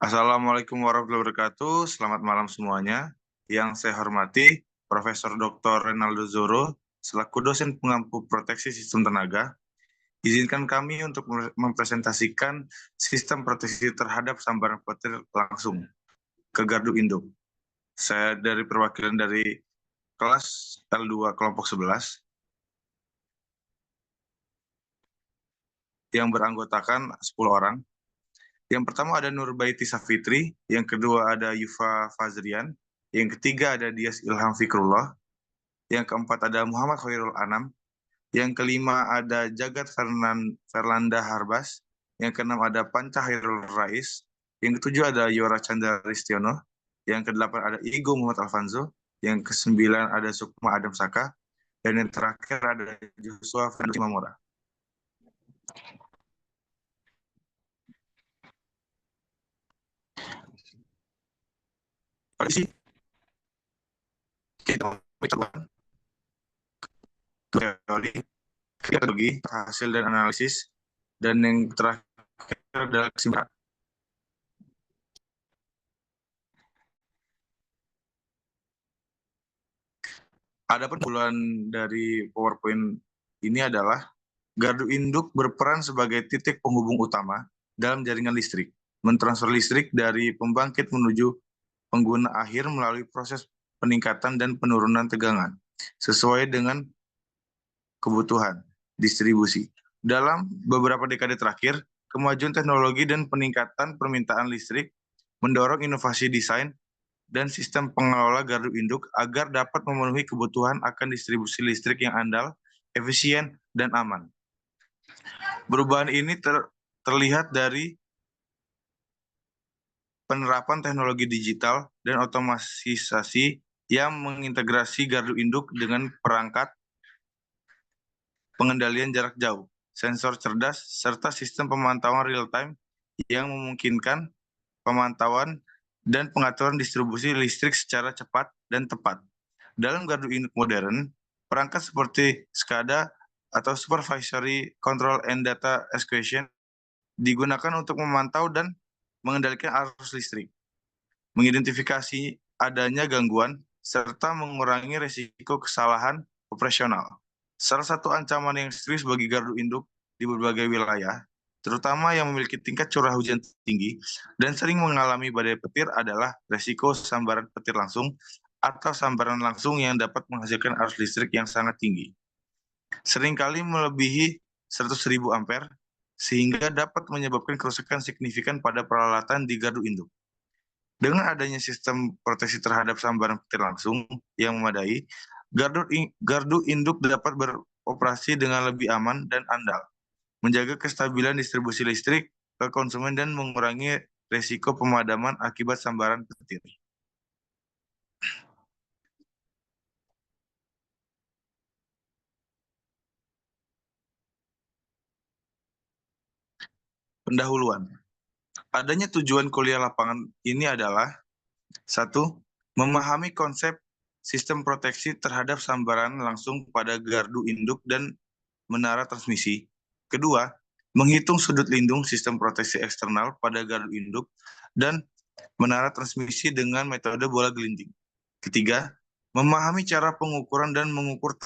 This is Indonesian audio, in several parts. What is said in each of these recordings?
Assalamualaikum warahmatullahi wabarakatuh. Selamat malam semuanya. Yang saya hormati Profesor Dr. Renaldo Zoro selaku dosen pengampu proteksi sistem tenaga. Izinkan kami untuk mempresentasikan sistem proteksi terhadap sambaran petir langsung ke gardu induk. Saya dari perwakilan dari kelas L2 kelompok 11 yang beranggotakan 10 orang. Yang pertama ada Nurbaiti Safitri, yang kedua ada Yufa Fazrian, yang ketiga ada Dias Ilham Fikrullah, yang keempat ada Muhammad Khairul Anam, yang kelima ada Jagat Fernanda Harbas, yang keenam ada Panca Khairul Rais, yang ketujuh ada Yora Chandra Ristiono, yang kedelapan ada Igo Muhammad Alfanzo, yang kesembilan ada Sukma Adam Saka, dan yang terakhir ada Joshua Fernando Mamora. Polisi kita mencoba teori, metodologi, hasil dan analisis, dan yang terakhir adalah kesimpulan. Adapun bulan dari PowerPoint ini adalah gardu induk berperan sebagai titik penghubung utama dalam jaringan listrik, mentransfer listrik dari pembangkit menuju pengguna akhir melalui proses peningkatan dan penurunan tegangan sesuai dengan kebutuhan distribusi. Dalam beberapa dekade terakhir, kemajuan teknologi dan peningkatan permintaan listrik mendorong inovasi desain dan sistem pengelola gardu induk agar dapat memenuhi kebutuhan akan distribusi listrik yang andal, efisien, dan aman. Perubahan ini terlihat dari penerapan teknologi digital dan otomatisasi yang mengintegrasi gardu induk dengan perangkat pengendalian jarak jauh, sensor cerdas, serta sistem pemantauan real-time yang memungkinkan pemantauan dan pengaturan distribusi listrik secara cepat dan tepat. Dalam gardu induk modern, perangkat seperti SCADA atau Supervisory Control and Data Execution digunakan untuk memantau dan mengendalikan arus listrik, mengidentifikasi adanya gangguan, serta mengurangi risiko kesalahan operasional. Salah satu ancaman yang serius bagi gardu induk di berbagai wilayah, terutama yang memiliki tingkat curah hujan tinggi dan sering mengalami badai petir adalah risiko sambaran petir langsung atau sambaran langsung yang dapat menghasilkan arus listrik yang sangat tinggi, seringkali melebihi 100.000 ampere, sehingga dapat menyebabkan kerusakan signifikan pada peralatan di gardu induk. Dengan adanya sistem proteksi terhadap sambaran petir langsung yang memadai, gardu induk dapat beroperasi dengan lebih aman dan andal, menjaga kestabilan distribusi listrik ke konsumen dan mengurangi risiko pemadaman akibat sambaran petir. Pendahuluan. Adanya tujuan kuliah lapangan ini adalah: 1. Memahami konsep sistem proteksi terhadap sambaran langsung pada gardu induk dan menara transmisi. Kedua, menghitung sudut lindung sistem proteksi eksternal pada gardu induk dan menara transmisi dengan metode bola gelinding. Ketiga, memahami cara pengukuran dan mengukur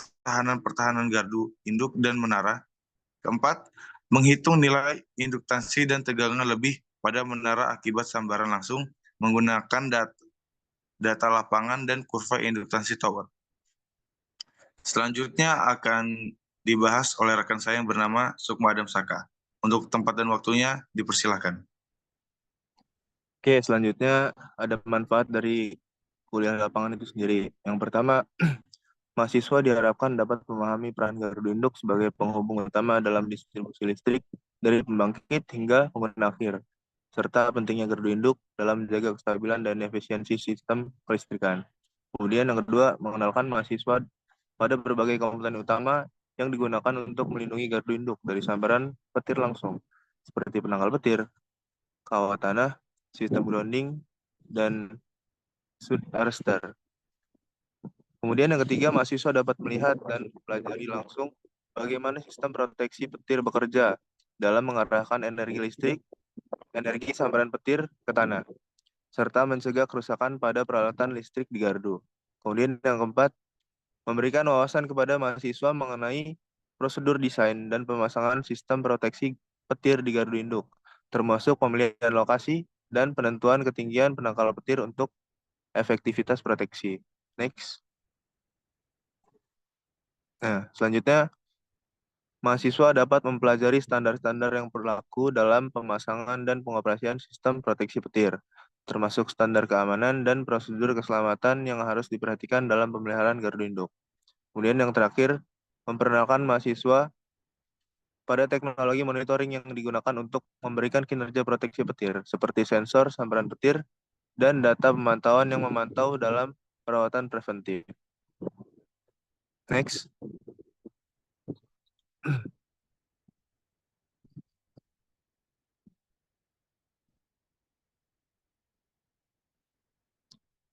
pertahanan gardu induk dan menara. Keempat, menghitung nilai induktansi dan tegangan lebih pada menara akibat sambaran langsung menggunakan data lapangan dan kurva induktansi tower. Selanjutnya akan dibahas oleh rekan saya yang bernama Sukma Adam Saka. Untuk tempat dan waktunya dipersilahkan. Oke, selanjutnya ada manfaat dari kuliah lapangan itu sendiri. Yang pertama, mahasiswa diharapkan dapat memahami peran gardu induk sebagai penghubung utama dalam distribusi listrik dari pembangkit hingga pengguna akhir, serta pentingnya gardu induk dalam menjaga kestabilan dan efisiensi sistem kelistrikan. Kemudian yang kedua, mengenalkan mahasiswa pada berbagai komponen utama yang digunakan untuk melindungi gardu induk dari sambaran petir langsung, seperti penangkal petir, kawat tanah, sistem grounding, dan surge arrestor. Kemudian yang ketiga, mahasiswa dapat melihat dan mempelajari langsung bagaimana sistem proteksi petir bekerja dalam mengarahkan energi listrik energi sambaran petir ke tanah, serta mencegah kerusakan pada peralatan listrik di gardu. Kemudian yang keempat, memberikan wawasan kepada mahasiswa mengenai prosedur desain dan pemasangan sistem proteksi petir di gardu induk, termasuk pemilihan lokasi dan penentuan ketinggian penangkal petir untuk efektivitas proteksi. Next. Nah, selanjutnya, mahasiswa dapat mempelajari standar-standar yang berlaku dalam pemasangan dan pengoperasian sistem proteksi petir, termasuk standar keamanan dan prosedur keselamatan yang harus diperhatikan dalam pemeliharaan gardu induk. Kemudian yang terakhir, memperkenalkan mahasiswa pada teknologi monitoring yang digunakan untuk memberikan kinerja proteksi petir, seperti sensor, sambaran petir, dan data pemantauan yang memantau dalam perawatan preventif. Next.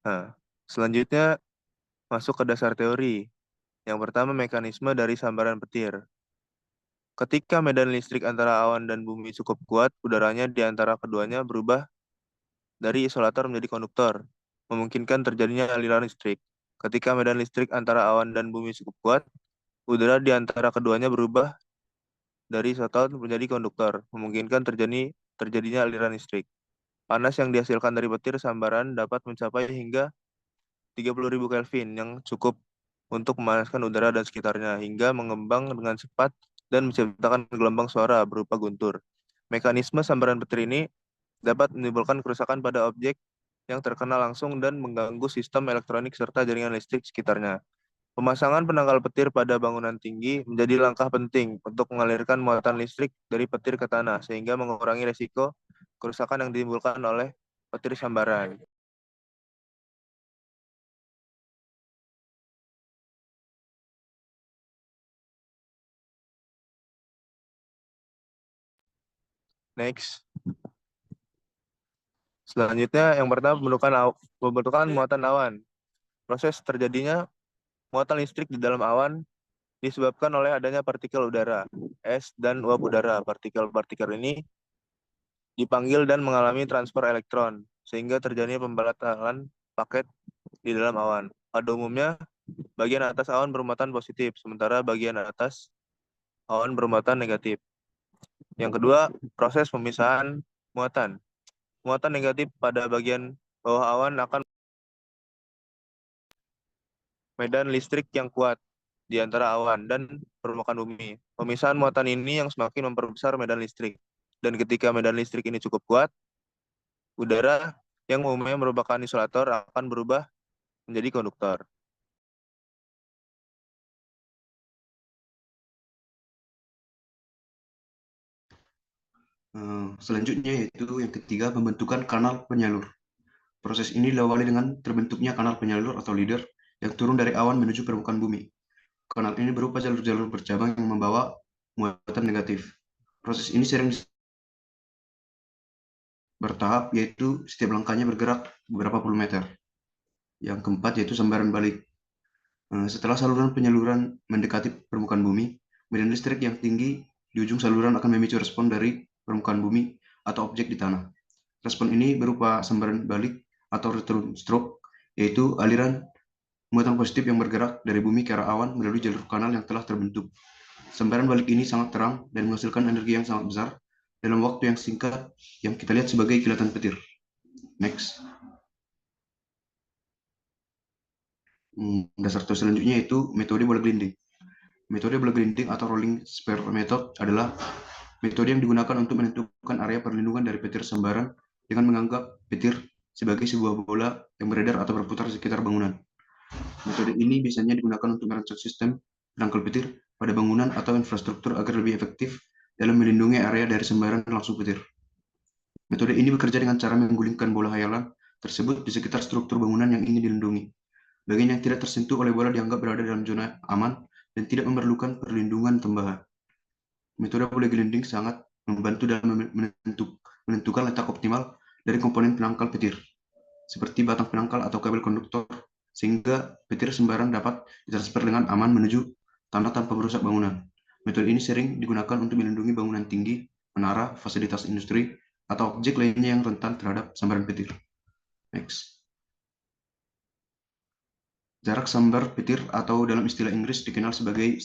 Nah, selanjutnya masuk ke dasar teori. Yang pertama, mekanisme dari sambaran petir. Ketika medan listrik antara awan dan bumi cukup kuat, udaranya di antara keduanya berubah dari isolator menjadi konduktor, memungkinkan terjadinya aliran listrik. Ketika medan listrik antara awan dan bumi cukup kuat, udara di antara keduanya berubah dari isolator menjadi konduktor, memungkinkan terjadinya aliran listrik. Panas yang dihasilkan dari petir sambaran dapat mencapai hingga 30.000 Kelvin yang cukup untuk memanaskan udara dan sekitarnya hingga mengembang dengan cepat dan menciptakan gelombang suara berupa guntur. Mekanisme sambaran petir ini dapat menimbulkan kerusakan pada objek yang terkena langsung dan mengganggu sistem elektronik serta jaringan listrik sekitarnya. Pemasangan penangkal petir pada bangunan tinggi menjadi langkah penting untuk mengalirkan muatan listrik dari petir ke tanah sehingga mengurangi resiko kerusakan yang ditimbulkan oleh petir sambaran. Next. Selanjutnya, yang pertama pembentukan muatan awan. Proses terjadinya muatan listrik di dalam awan disebabkan oleh adanya partikel udara, es, dan uap udara. Partikel-partikel ini dipanggil dan mengalami transfer elektron, sehingga terjadinya pembatalan paket di dalam awan. Pada umumnya, bagian atas awan bermuatan positif, sementara bagian atas awan bermuatan negatif. Yang kedua, proses pemisahan muatan. Muatan negatif pada bagian bawah awan akan medan listrik yang kuat di antara awan dan permukaan bumi. Pemisahan muatan ini yang semakin memperbesar medan listrik. Dan ketika medan listrik ini cukup kuat, udara yang umumnya merupakan isolator akan berubah menjadi konduktor. Selanjutnya yaitu yang ketiga, pembentukan kanal penyalur. Proses ini diawali dengan terbentuknya kanal penyalur atau leader yang turun dari awan menuju permukaan bumi. Kanal ini berupa jalur-jalur bercabang yang membawa muatan negatif. Proses ini sering bertahap, yaitu setiap langkahnya bergerak beberapa puluh meter. Yang keempat yaitu sambaran balik. Setelah saluran penyaluran mendekati permukaan bumi, medan listrik yang tinggi di ujung saluran akan memicu respon dari permukaan bumi atau objek di tanah. Respon ini berupa sambaran balik atau return stroke, yaitu aliran muatan positif yang bergerak dari bumi ke arah awan melalui jalur kanal yang telah terbentuk. Sambaran balik ini sangat terang dan menghasilkan energi yang sangat besar dalam waktu yang singkat yang kita lihat sebagai kilatan petir. Next. Dasar teori selanjutnya yaitu metode bola gelinding. Metode bola gelinding atau rolling spare method adalah metode yang digunakan untuk menentukan area perlindungan dari petir sambaran dengan menganggap petir sebagai sebuah bola yang beredar atau berputar di sekitar bangunan. Metode ini biasanya digunakan untuk merancang sistem penangkal petir pada bangunan atau infrastruktur agar lebih efektif dalam melindungi area dari sambaran langsung petir. Metode ini bekerja dengan cara menggulingkan bola hayalan tersebut di sekitar struktur bangunan yang ingin dilindungi. Bagian yang tidak tersentuh oleh bola dianggap berada dalam zona aman dan tidak memerlukan perlindungan tambahan. Metode bola gelinding sangat membantu dalam menentukan letak optimal dari komponen penangkal petir, seperti batang penangkal atau kabel konduktor, sehingga petir sembarang dapat ditransfer dengan aman menuju tanah tanpa merusak bangunan. Metode ini sering digunakan untuk melindungi bangunan tinggi, menara, fasilitas industri, atau objek lainnya yang rentan terhadap sambaran petir. Next. Jarak sambar petir atau dalam istilah Inggris dikenal sebagai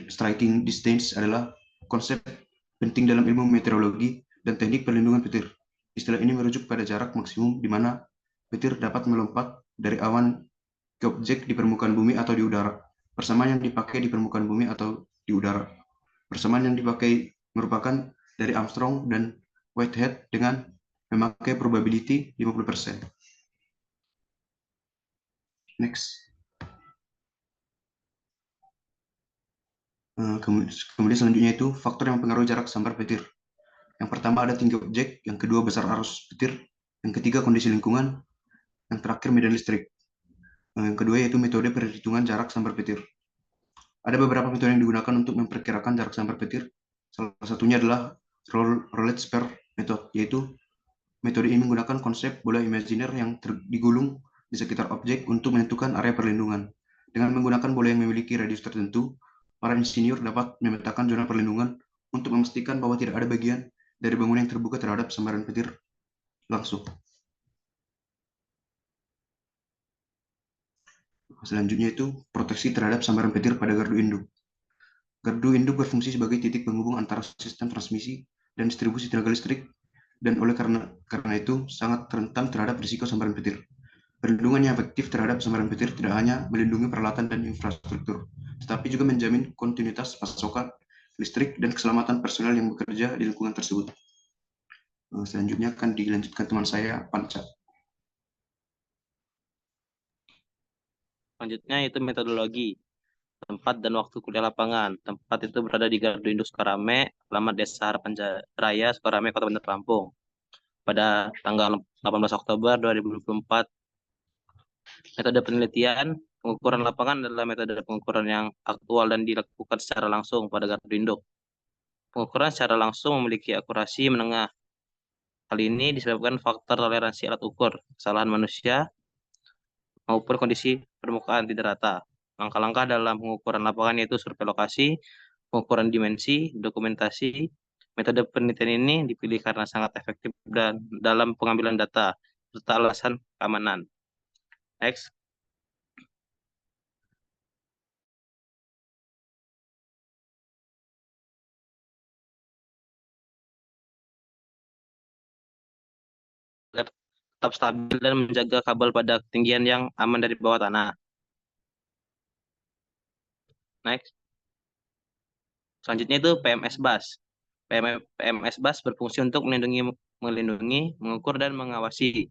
striking distance adalah konsep penting dalam ilmu meteorologi dan teknik perlindungan petir. Istilah ini merujuk pada jarak maksimum di mana petir dapat melompat dari awan ke objek di permukaan bumi atau di udara. Persamaan yang dipakai di permukaan bumi atau di udara. Persamaan yang dipakai merupakan dari Armstrong dan Whitehead dengan memakai probability 50%. Next. Kemudian selanjutnya itu faktor yang mempengaruhi jarak sambar petir. Yang pertama ada tinggi objek, yang kedua besar arus petir, yang ketiga kondisi lingkungan, yang terakhir medan listrik. Yang kedua yaitu metode perhitungan jarak sambar petir. Ada beberapa metode yang digunakan untuk memperkirakan jarak sambar petir. Salah satunya adalah Rayleigh-Spear method, yaitu metode ini menggunakan konsep bola imajiner yang digulung di sekitar objek untuk menentukan area perlindungan. Dengan menggunakan bola yang memiliki radius tertentu, para insinyur dapat memetakan zona perlindungan untuk memastikan bahwa tidak ada bagian dari bangunan yang terbuka terhadap sambaran petir langsung. Selanjutnya itu proteksi terhadap sambaran petir pada gardu induk. Gardu induk berfungsi sebagai titik penghubung antara sistem transmisi dan distribusi tenaga listrik, dan oleh karena itu sangat rentan terhadap risiko sambaran petir. Perlindungan yang efektif terhadap sambaran petir tidak hanya melindungi peralatan dan infrastruktur, tetapi juga menjamin kontinuitas pasokan listrik dan keselamatan personel yang bekerja di lingkungan tersebut. Selanjutnya akan dilanjutkan teman saya, Panca. Selanjutnya itu metodologi. Tempat dan waktu kuliah lapangan. Tempat itu berada di Gardu Induk Sukarame, alamat Desa Harapan Raya, Sukarame, Kota Bandar Lampung. Pada tanggal 18 Oktober 2024. Metode penelitian, pengukuran lapangan adalah metode pengukuran yang aktual dan dilakukan secara langsung pada gardu induk. Pengukuran secara langsung memiliki akurasi menengah. Hal ini disebabkan faktor toleransi alat ukur, kesalahan manusia, maupun kondisi permukaan tidak rata. Langkah-langkah dalam pengukuran lapangan yaitu survei lokasi, pengukuran dimensi, dokumentasi. Metode penelitian ini dipilih karena sangat efektif dan dalam pengambilan data serta alasan keamanan. Next. Tetap stabil dan menjaga kabel pada ketinggian yang aman dari bawah tanah. Next. Selanjutnya itu PMS bus. PMS bus berfungsi untuk melindungi, mengukur dan mengawasi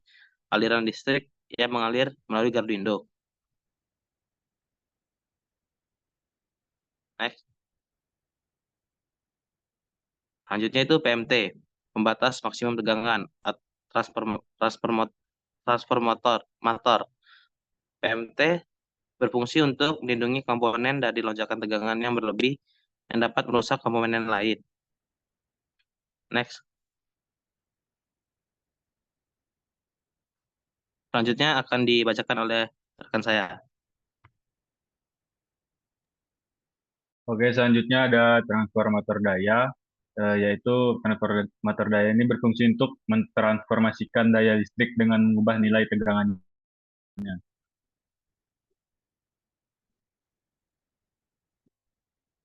aliran listrik yang mengalir melalui gardu induk. Next. Selanjutnya itu PMT, pembatas maksimum tegangan transformator. PMT berfungsi untuk melindungi komponen dari lonjakan tegangan yang berlebih yang dapat merusak komponen lain. Next. Selanjutnya akan dibacakan oleh rekan saya. Oke, selanjutnya ada transformator daya, yaitu transformator daya ini berfungsi untuk mentransformasikan daya listrik dengan mengubah nilai tegangannya.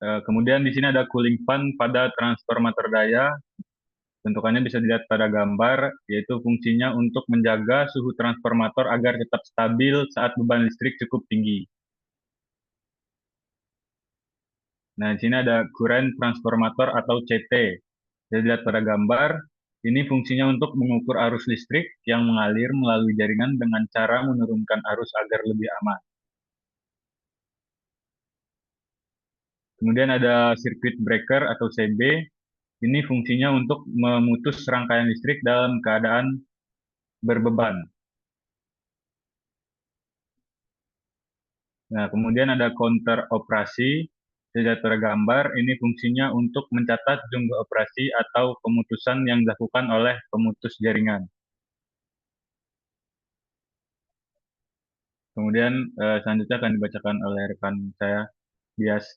Kemudian di sini ada cooling fan pada transformator daya. Bentukannya bisa dilihat pada gambar, yaitu fungsinya untuk menjaga suhu transformator agar tetap stabil saat beban listrik cukup tinggi. Nah, di sini ada current transformator atau CT. Bisa dilihat pada gambar, ini fungsinya untuk mengukur arus listrik yang mengalir melalui jaringan dengan cara menurunkan arus agar lebih aman. Kemudian ada circuit breaker atau CB. Ini fungsinya untuk memutus rangkaian listrik dalam keadaan berbeban. Nah, kemudian ada counter operasi. Tidak tergambar, ini fungsinya untuk mencatat jumlah operasi atau pemutusan yang dilakukan oleh pemutus jaringan. Kemudian selanjutnya akan dibacakan oleh rekan saya, Bias.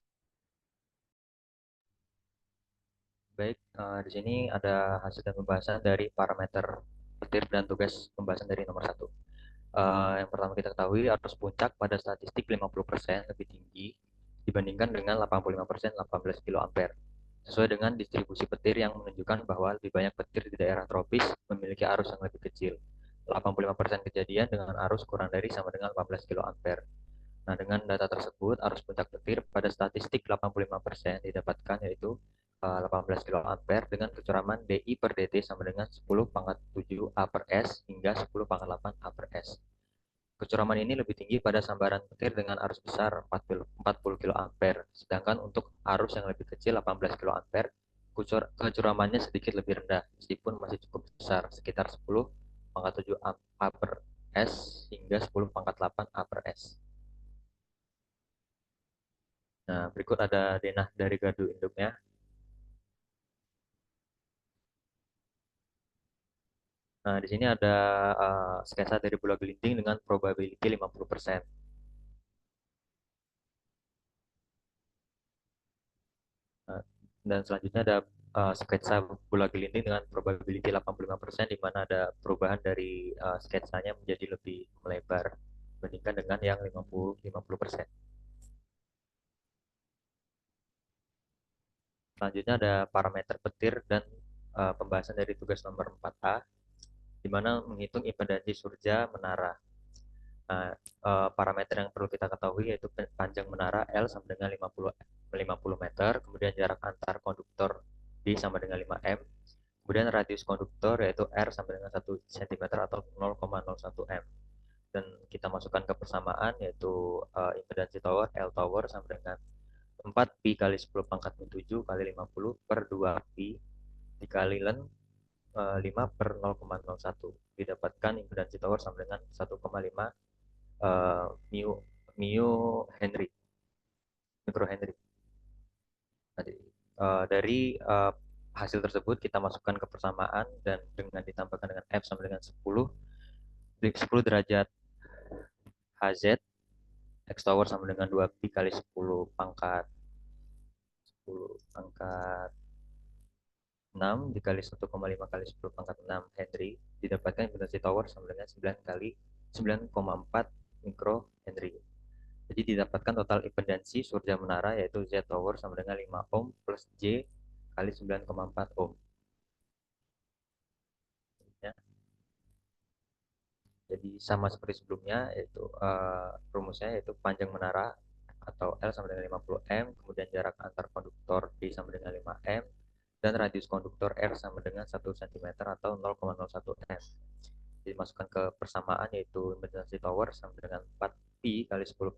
Baik, di sini ada hasil dan pembahasan dari parameter petir dan tugas pembahasan dari nomor 1. Yang pertama kita ketahui arus puncak pada statistik 50% lebih tinggi dibandingkan dengan 85% 18 kilo ampere. Sesuai dengan distribusi petir yang menunjukkan bahwa lebih banyak petir di daerah tropis memiliki arus yang lebih kecil. 85% kejadian dengan arus kurang dari sama dengan 18 kilo ampere. Nah, dengan data tersebut, arus puncak petir pada statistik 85% didapatkan yaitu 18 kilo ampere dengan kecuraman DI per DT sama dengan 10⁻7 A per S hingga 10⁻8 A per S. Kecuraman ini lebih tinggi pada sambaran petir dengan arus besar 40 kilo ampere, sedangkan untuk arus yang lebih kecil 18 kilo ampere, kecuramannya sedikit lebih rendah, meskipun masih cukup besar, sekitar 10⁻7 A per S hingga 10⁻8 A per S. Nah, berikut ada denah dari gardu induknya. Nah, di sini ada sketsa dari bola gelinding dengan probability 50%. Nah, dan selanjutnya ada sketsa bola gelinding dengan probability 85%, di mana ada perubahan dari sketsanya menjadi lebih melebar dibandingkan dengan yang 50%. Selanjutnya ada parameter petir dan pembahasan dari tugas nomor 4A, di mana menghitung impedansi surja menara. Nah, parameter yang perlu kita ketahui yaitu panjang menara L sama dengan 50 meter, kemudian jarak antar konduktor D sama dengan 5 m, kemudian radius konduktor yaitu R sama dengan 1 cm atau 0,01 m. Dan kita masukkan ke persamaan yaitu impedansi tower L tower sama dengan 4pi kali 10⁻⁷ kali 50 per 2pi dikali len 5 per 0,01, didapatkan impedansi tower sama dengan 1,5 mikrohenry. Dari hasil tersebut kita masukkan ke persamaan dan dengan ditambahkan dengan F sama dengan 10 derajat Hz, X tower sama dengan 2pi kali 10 pangkat 6 dikali 1,5 kali 10 pangkat 6 Henry, didapatkan impedansi tower sama dengan 9,4 mikrohenry. Jadi didapatkan total impedansi surja menara yaitu Z tower sama dengan 5 ohm plus J kali 9,4 ohm. Ya. Jadi sama seperti sebelumnya, yaitu rumusnya yaitu panjang menara atau L sama dengan 50 m, kemudian jarak antar konduktor D sama dengan 5 m, dan radius konduktor R sama dengan 1 cm atau 0,01 m. Dimasukkan ke persamaan yaitu impedansi tower sama dengan 4pi kali 10⁻⁷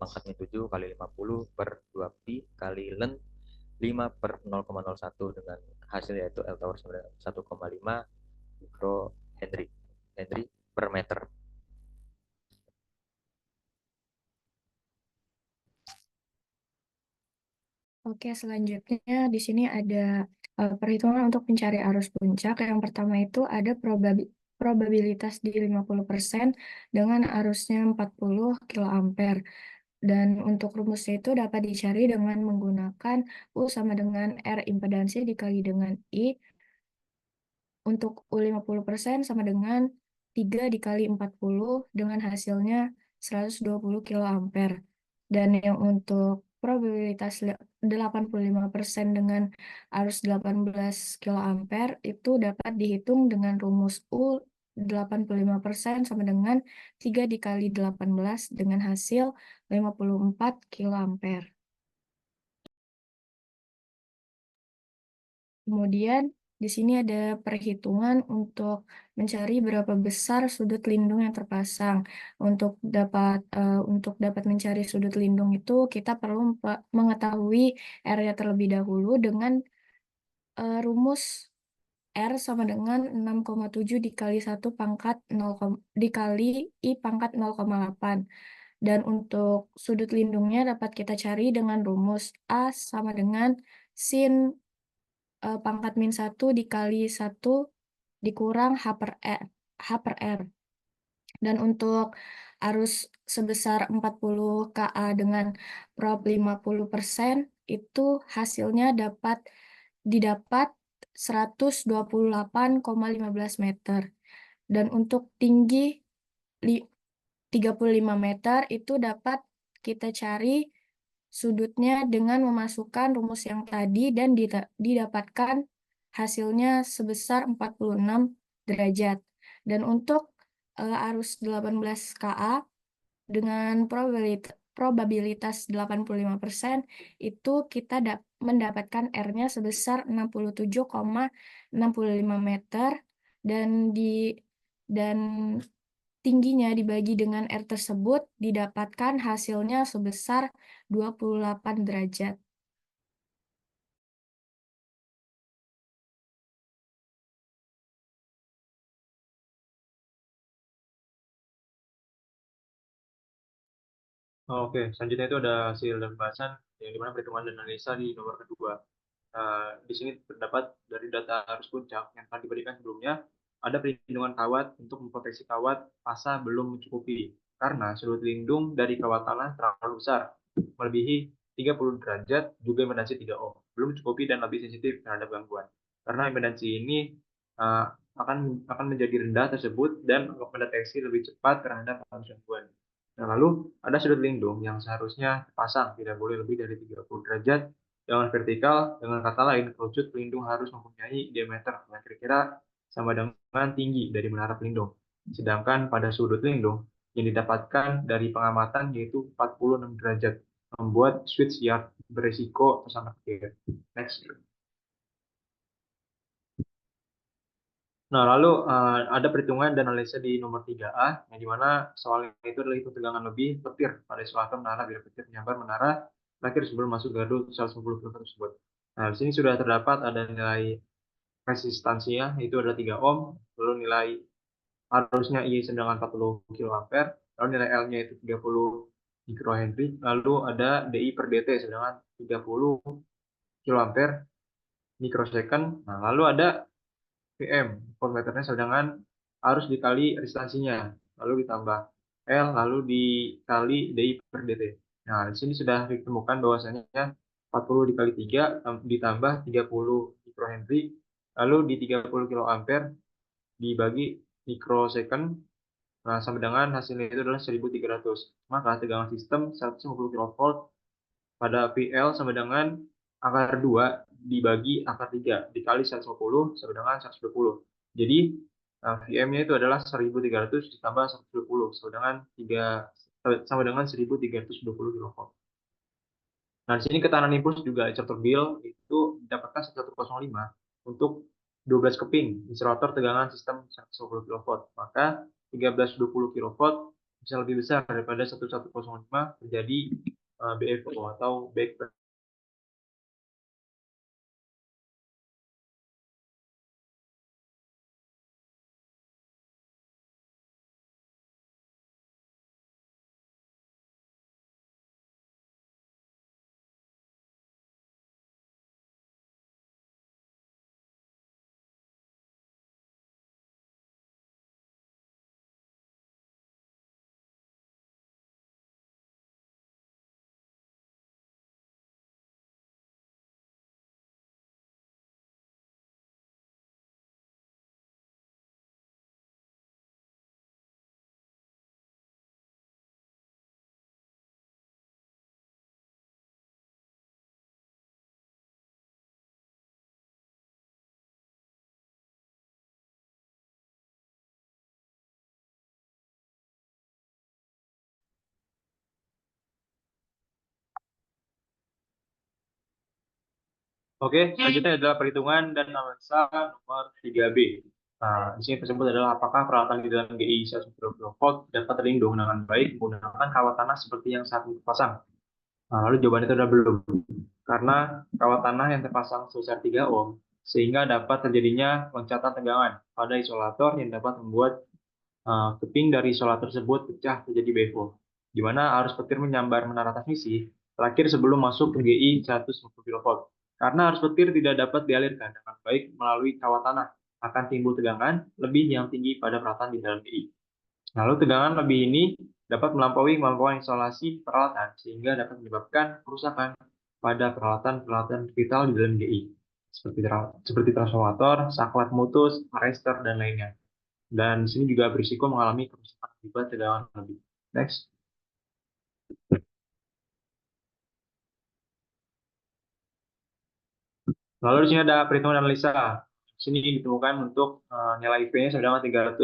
kali 50 per 2pi kali len 5 per 0,01 dengan hasil yaitu L tower sama dengan 1,5 mikrohenry per meter. Oke, selanjutnya di sini ada perhitungan untuk mencari arus puncak. Yang pertama itu ada probabilitas di 50% dengan arusnya 40 kilo ampere. Dan untuk rumusnya itu dapat dicari dengan menggunakan U sama dengan R impedansi dikali dengan I. Untuk U50% sama dengan 3 dikali 40 dengan hasilnya 120 kilo ampere. Dan yang untuk probabilitas 85% dengan arus 18 kilo ampere itu dapat dihitung dengan rumus U 85% sama dengan 3 dikali 18 dengan hasil 54 kilo ampere. Kemudian di sini ada perhitungan untuk mencari berapa besar sudut lindung yang terpasang. Untuk dapat mencari sudut lindung itu kita perlu mengetahui R-nya terlebih dahulu dengan rumus R sama dengan 6,7 dikali 1 pangkat 0, dikali I pangkat 0,8. Dan untuk sudut lindungnya dapat kita cari dengan rumus A sama dengan sin pangkat min 1 dikali 1 dikurang H per R. Dan untuk arus sebesar 40 kA dengan prob 50% itu hasilnya didapat 128,15 meter. Dan untuk tinggi 35 meter itu dapat kita cari sudutnya dengan memasukkan rumus yang tadi dan didapatkan hasilnya sebesar 46 derajat. Dan untuk arus 18 KA dengan probabilitas 85% itu kita mendapatkan R-nya sebesar 67,65 meter dan tingginya dibagi dengan R tersebut didapatkan hasilnya sebesar 28 derajat. Oke, selanjutnya itu ada hasil dan pembahasan yang dimana perhitungan dan analisa di nomor kedua. Di sini terdapat dari data arus puncak yang telah diberikan sebelumnya, ada perlindungan kawat untuk memproteksi kawat asa belum mencukupi karena sudut lindung dari kawat tanah terlalu besar, melebihi 30 derajat, juga impedansi 3 ohm, belum mencukupi dan lebih sensitif terhadap gangguan. Karena impedansi ini akan menjadi rendah tersebut dan mendeteksi lebih cepat terhadap gangguan. Nah, lalu ada sudut lindung yang seharusnya dipasang tidak boleh lebih dari 30 derajat dengan vertikal. Dengan kata lain, kerucut pelindung harus mempunyai diameter yang kira-kira sama dengan tinggi dari menara pelindung. Sedangkan pada sudut lindung yang didapatkan dari pengamatan yaitu 46 derajat, membuat switch yard beresiko sangat kecil. Next. Nah, lalu ada perhitungan dan analisa di nomor 3A, yang dimana soalnya itu adalah hitung tegangan lebih petir pada isolator menara bila petir menyambar menara terakhir sebelum masuk gardu 150 kV tersebut. Nah, di sini sudah terdapat ada nilai resistansinya, itu adalah 3 ohm, lalu nilai arusnya I sedangkan 40 kA, lalu nilai L-nya itu 30 mikrohenry, lalu ada DI per DT sedangkan 30 kA mikrosecond. Nah, lalu ada Vm, voltmeternya sedangkan arus dikali resistansinya, lalu ditambah L, lalu dikali DI per DT. Nah, di sini sudah ditemukan bahwasanya 40 dikali 3 ditambah 30 mikrohenry, lalu di 30 kA dibagi mikrosecond, nah sama dengan hasilnya itu adalah 1300. Maka tegangan sistem 150 kV pada PL sama dengan akar 2 dibagi akar 3 dikali 150 sama dengan 120. Jadi VM-nya itu adalah 1300 ditambah 120 sama dengan 1320 kV. Nah, di sini ketahanan impuls juga Charter Bill itu didapatkan 1105 untuk 12 keping insulator tegangan sistem 110 kV. Maka 1320 kV bisa lebih besar daripada 1105 menjadi BFO atau back. Oke, selanjutnya adalah perhitungan dan analisa nomor 3B. Nah, di sini tersebut adalah apakah peralatan di dalam GI 120 volt dapat terlindung dengan baik menggunakan kawat tanah seperti yang saat ini terpasang. Nah, lalu jawabannya itu adalah belum. Karena kawat tanah yang terpasang sebesar 3 ohm, sehingga dapat terjadinya loncatan tegangan pada isolator yang dapat membuat keping dari isolator tersebut pecah terjadi BFO, di mana arus petir menyambar menara transmisi terakhir sebelum masuk ke GI 150 kV. Karena arus petir tidak dapat dialirkan dengan baik melalui kawat tanah, akan timbul tegangan lebih yang tinggi pada peralatan di dalam GI. Lalu tegangan lebih ini dapat melampaui kemampuan isolasi peralatan sehingga dapat menyebabkan kerusakan pada peralatan-peralatan vital di dalam GI. seperti transformator, saklar mutus, arrestor, dan lainnya. Dan di sini juga berisiko mengalami kerusakan akibat tegangan lebih. Next. Lalu di sini ada perhitungan analisa. Di sini ditemukan untuk nilai IV-nya sama dengan 300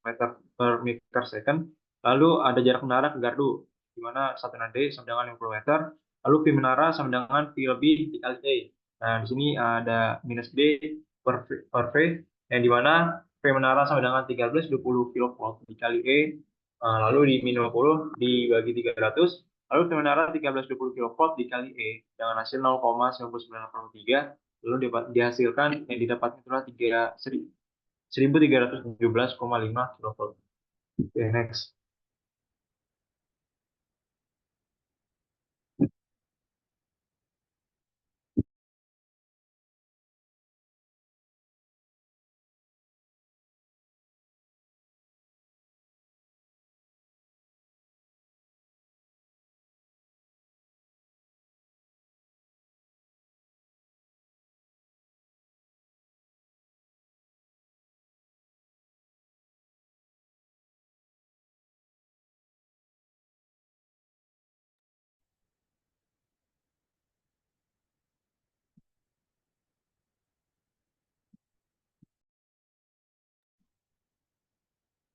meter per meter second. Lalu ada jarak menara ke gardu, di mana 1 D sama dengan 50 meter. Lalu V menara sama dengan V lebih dikali E. Nah, di sini ada minus D per V, yang di mana V menara sama dengan 1320 kV dikali E. Lalu di min 50 dibagi 300. Lalu V menara 1320 kV dikali E dengan hasil 0,9983. Lalu dihasilkan yang didapatkan itulah 1317,5 kV. Oke, next.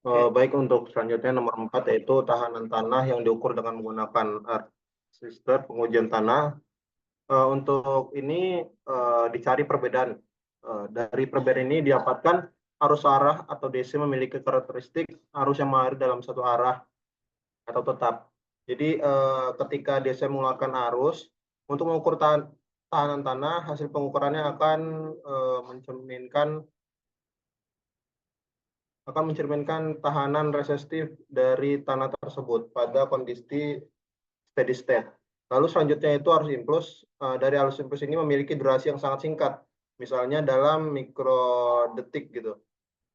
Baik, untuk selanjutnya nomor 4 yaitu tahanan tanah yang diukur dengan menggunakan earth sister pengujian tanah. Untuk ini dicari perbedaan. Dari perbedaan ini didapatkan arus arah atau DC memiliki karakteristik arus yang mengalir dalam satu arah atau tetap. Jadi ketika DC mengeluarkan arus, untuk mengukur tahanan tanah, hasil pengukurannya akan mencerminkan tahanan resistif dari tanah tersebut pada kondisi steady state. Lalu selanjutnya itu arus impuls. Dari arus impuls ini memiliki durasi yang sangat singkat, misalnya dalam mikrodetik gitu.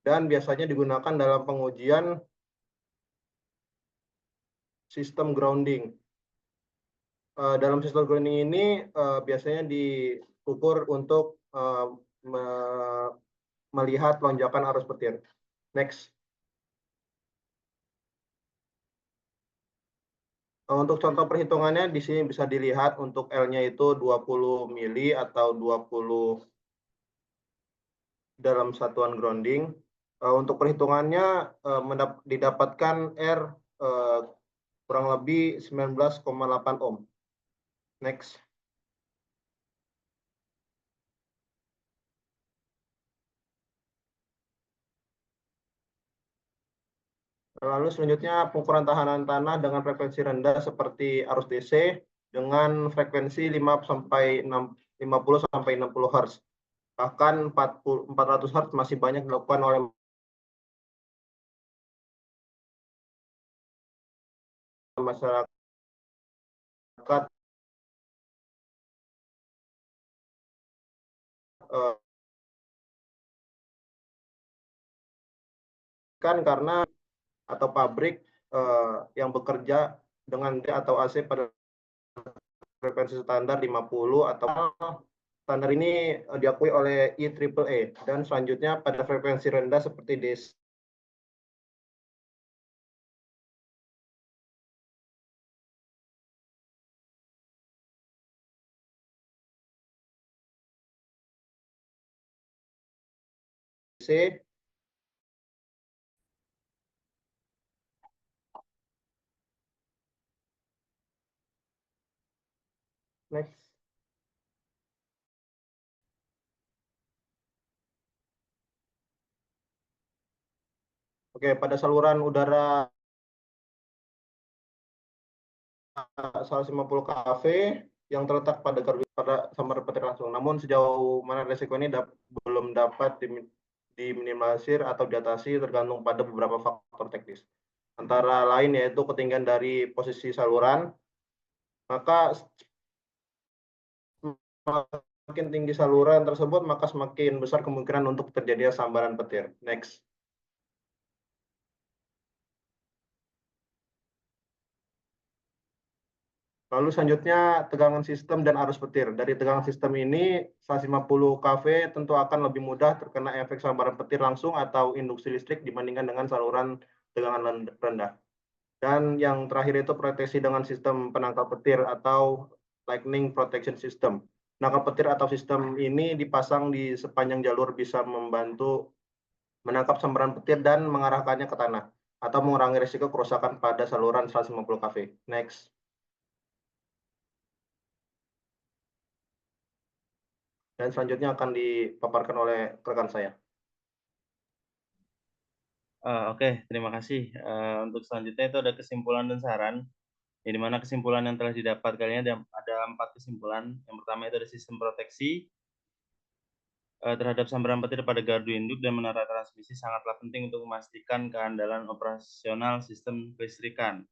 Dan biasanya digunakan dalam pengujian sistem grounding. Dalam sistem grounding ini biasanya diukur untuk melihat lonjakan arus petir. Next. Untuk contoh perhitungannya di sini bisa dilihat untuk L-nya itu 20 mili atau 20 dalam satuan grounding. Untuk perhitungannya didapatkan R kurang lebih 19,8 ohm. Next. Lalu selanjutnya pengukuran tahanan tanah dengan frekuensi rendah seperti arus DC dengan frekuensi 50 sampai 60 Hz. Bahkan 400 Hz masih banyak dilakukan oleh masyarakat karena atau pabrik yang bekerja dengan D atau AC pada frekuensi standar 50 atau standar ini diakui oleh IEEE dan selanjutnya pada frekuensi rendah seperti DC Next. Oke, pada saluran udara 150 kV yang terletak pada gardu pada sambar petir langsung. Namun sejauh mana resiko ini belum dapat diminimalisir atau diatasi tergantung pada beberapa faktor teknis. Antara lain yaitu ketinggian dari posisi saluran, maka semakin tinggi saluran tersebut, maka semakin besar kemungkinan untuk terjadinya sambaran petir. Next. Lalu selanjutnya tegangan sistem dan arus petir. Dari tegangan sistem ini 150 kV tentu akan lebih mudah terkena efek sambaran petir langsung atau induksi listrik dibandingkan dengan saluran tegangan rendah. Dan yang terakhir itu proteksi dengan sistem penangkal petir atau lightning protection system. Penangkal petir atau sistem ini dipasang di sepanjang jalur bisa membantu menangkap sambaran petir dan mengarahkannya ke tanah atau mengurangi risiko kerusakan pada saluran 150 kV. Next. Dan selanjutnya akan dipaparkan oleh rekan saya. Oke, terima kasih. Untuk selanjutnya itu ada kesimpulan dan saran. Di mana kesimpulan yang telah didapat kali ini ada 4 kesimpulan. Yang pertama itu ada sistem proteksi terhadap sambaran petir pada gardu induk dan menara transmisi sangatlah penting untuk memastikan keandalan operasional sistem kelistrikan.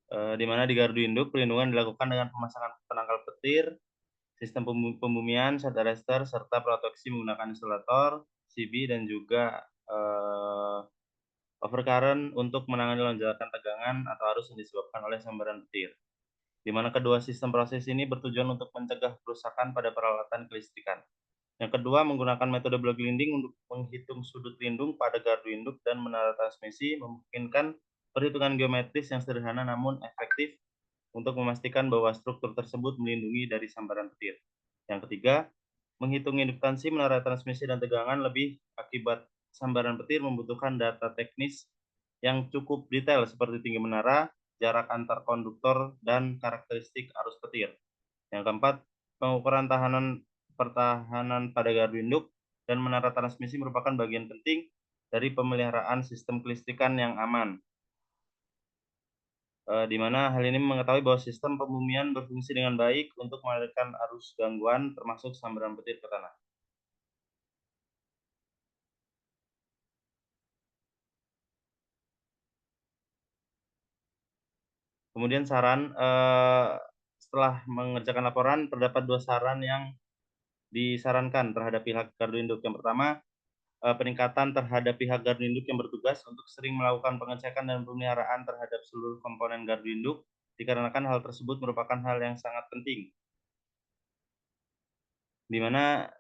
Di mana di gardu induk perlindungan dilakukan dengan pemasangan penangkal petir, sistem pembumian, short arrester, serta proteksi menggunakan insulator, CB, dan juga overcurrent untuk menangani lonjakan tegangan atau arus yang disebabkan oleh sambaran petir. Di mana kedua sistem proses ini bertujuan untuk mencegah kerusakan pada peralatan kelistrikan. Yang kedua, menggunakan metode block gliding untuk menghitung sudut lindung pada gardu induk dan menara transmisi memungkinkan perhitungan geometris yang sederhana namun efektif untuk memastikan bahwa struktur tersebut melindungi dari sambaran petir. Yang ketiga, menghitung induktansi menara transmisi dan tegangan lebih akibat sambaran petir membutuhkan data teknis yang cukup detail seperti tinggi menara, jarak antar konduktor, dan karakteristik arus petir. Yang keempat, pengukuran pertahanan pada gardu induk dan menara transmisi merupakan bagian penting dari pemeliharaan sistem kelistrikan yang aman. Di mana hal ini mengetahui bahwa sistem pembumian berfungsi dengan baik untuk mengalirkan arus gangguan termasuk sambaran petir ke tanah. Kemudian saran, setelah mengerjakan laporan, terdapat 2 saran yang disarankan terhadap pihak gardu induk. Yang pertama, peningkatan terhadap pihak gardu induk yang bertugas untuk sering melakukan pengecekan dan pemeliharaan terhadap seluruh komponen gardu induk, dikarenakan hal tersebut merupakan hal yang sangat penting. Di mana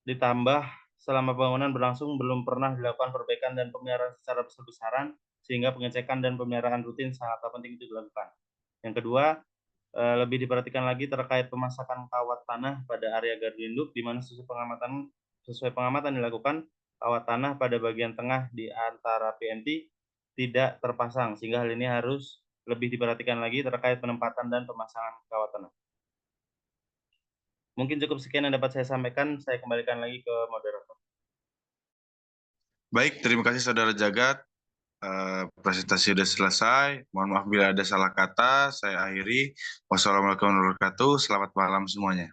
ditambah selama bangunan berlangsung belum pernah dilakukan perbaikan dan pemeliharaan secara besar-besaran, sehingga pengecekan dan pemeliharaan rutin sangat penting itu dilakukan. Yang kedua, lebih diperhatikan lagi terkait pemasakan kawat tanah pada area gardu induk, di mana sesuai pengamatan dilakukan, kawat tanah pada bagian tengah di antara PNT tidak terpasang, sehingga hal ini harus lebih diperhatikan lagi terkait penempatan dan pemasangan kawat tanah. Mungkin cukup sekian yang dapat saya sampaikan. Saya kembalikan lagi ke moderator. Baik, terima kasih Saudara Jagat. Presentasi sudah selesai. Mohon maaf bila ada salah kata. Saya akhiri. Wassalamualaikum warahmatullahi wabarakatuh. Selamat malam semuanya.